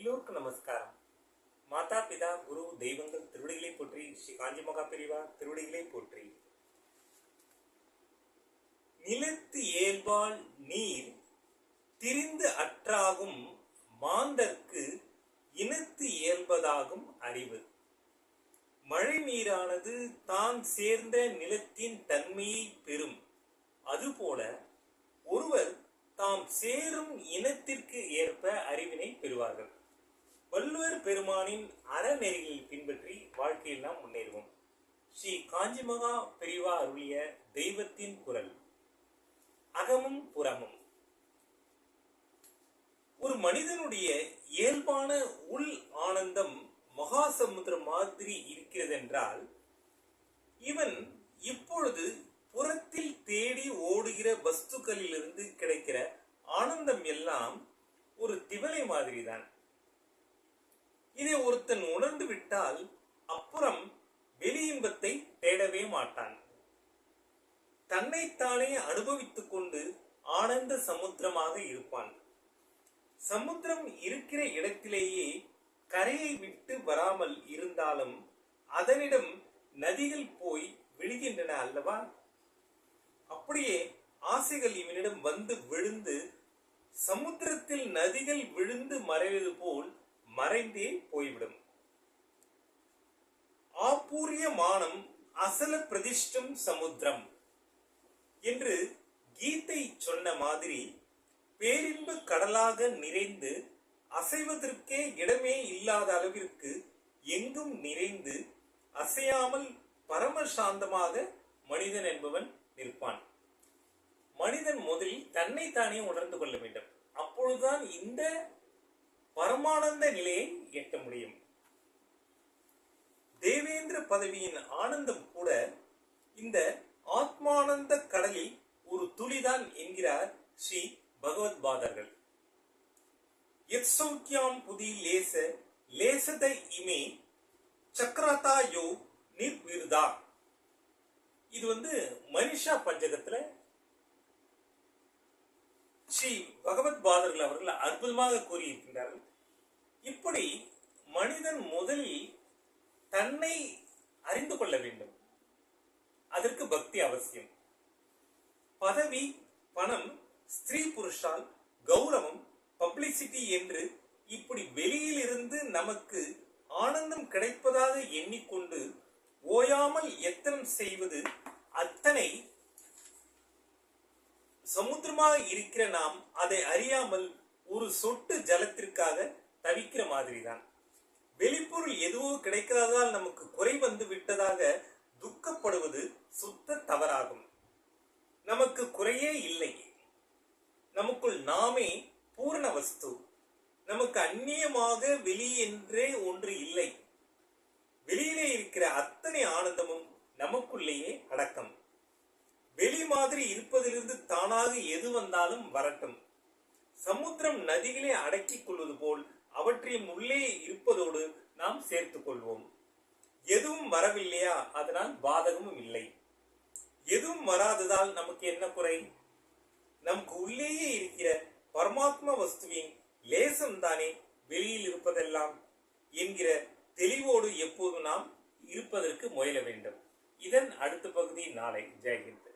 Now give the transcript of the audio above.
எல்லோருக்கும் நமஸ்காரம். மாதா பிதா குரு தெய்வங்கள் திருவடிகளை போற்றி. ஸ்ரீ காஞ்சி மகா பெரிவா திருவடிகளை போற்றி. நிலத்து ஏல்வாள் நீர் திரிந்து அற்றாகும் மாந்தர்க்கு இனத்து இயல்பதாகும் அறிவு. மழை நீரானது தான் சேர்ந்த நிலத்தின் தன்மையை பெறும். அதுபோல ஒருவர் தாம் சேரும் இனத்திற்கு ஏற்ப அறிவினை பெறுவார்கள். வள்ளுவர் பெருமானின் அறநெறிகளை பின்பற்றி வாழ்க்கையில் நாம் முன்னேறுவோம். ஸ்ரீ காஞ்சி மகா பெரிவா அருளிய தெய்வத்தின் குரல். அகமும் புறமும். ஒரு மனிதனுடைய இயல்பான உள் ஆனந்தம் மகாசமுத்திரம் மாதிரி இருக்கிறது என்றால், இவன் இப்பொழுது புறத்தில் தேடி ஓடுகிற வஸ்துக்களிலிருந்து கிடைக்கிற ஆனந்தம் எல்லாம் ஒரு திவலை மாதிரி தான். இதை ஒருத்தன் உணர்ந்து விட்டால் அப்புறம் வெளி இன்பத்தை தேடவே மாட்டான். தன்னைத்தானே அனுபவித்துக் கொண்டு ஆனந்த சமுத்திரமாக இருப்பான். சமுத்திரம் இருக்கிற இடத்திலேயே கரையை விட்டு வராமல் இருந்தாலும் அதனிடம் நதிகள் போய் விழுகின்றன அல்லவா? அப்படியே ஆசைகள் இவனிடம் வந்து விழுந்து சமுத்திரத்தில் நதிகள் விழுந்து மறைவது போல் மறைந்தே போய்விடும். ஆபூரிய மானம் அசல பிரதிஷ்டம் சமுத்திரம் என்று கீதை சொன்ன மாதிரி பேரின்ப கடலாக நிறைந்து அசைவதற்கே இடமே இல்லாத அளவிற்கு எங்கும் நிறைந்து அசையாமல் பரமசாந்தமாக மனிதன் என்பவன் நிற்பான். மனிதன் முதலில் தன்னைத்தானே உணர்ந்து கொள்ள வேண்டும். அப்பொழுதுதான் இந்த பரமானந்த நிலையை எட்ட முடியும். தேவேந்திர பதவியின் ஆனந்தம் கூட இந்த ஆத்மானந்த கடலில் ஒரு துளிதான் என்கிறார் ஸ்ரீ பகவத் பாதர்கள். யத்சௌக்கியாம் புதி லேச லேசத இமே சக்கரதா யோ நிர்விருதா. இது மனிஷா பஞ்சகத்துல ஸ்ரீ பகவத் பாதர்கள் அவர்கள் அற்புதமாக கூறியிருக்கின்றார்கள். இப்படி மனிதன் முதலில் தன்னை அறிந்து கொள்ள வேண்டும். அதற்கு பக்தி அவசியம். பதவி, பணம், ஸ்திரீ புருஷால், கௌரவம், பப்ளிசிட்டி என்று இப்படி வெளியில் இருந்து நமக்கு ஆனந்தம் கிடைப்பதாக எண்ணிக்கொண்டு ஓயாமல் எத்தனம் செய்வது அத்தனை சமுத்திரமாக இருக்கிற நாம் அதை அறியாமல் ஒரு சொட்டு ஜலத்திற்காக தவிக்கிற மாதிரி தான். வெளிப்பொருள் எதுவோ கிடைக்காததால் நமக்கு குறை வந்து விட்டதாக துக்கப்படுவது சுத்த தவறாகும். நமக்கு குறையே இல்லை. நமக்குள் நாமே பூரண வஸ்து. நமக்கு அந்நியமாக வெளியென்றே ஒன்று இல்லை. வெளியிலே இருக்கிற அத்தனை ஆனந்தமும் நமக்குள்ளேயே அடக்கம். வெளி மாதிரி இருப்பதிலிருந்து தானாக எது வந்தாலும் வரட்டும். சமுத்திரம் நதிகளை அடக்கிக் கொள்வது போல் அவற்றையும் உள்ளே இருப்பதோடு நாம் சேர்த்துக் கொள்வோம். எதுவும் வரவில்லையா, அதனால் பாதகமும் இல்லை. எதுவும் வராததால் நமக்கு என்ன குறை? நமக்கு உள்ளேயே இருக்கிற பரமாத்மா வஸ்துவின் லேசம் தானே வெளியில் இருப்பதெல்லாம் என்கிற தெளிவோடு எப்போது நாம் இருப்பதற்கு முயல வேண்டும். இதன் அடுத்த பகுதி நாளை. ஜெய்ஹிந்த்.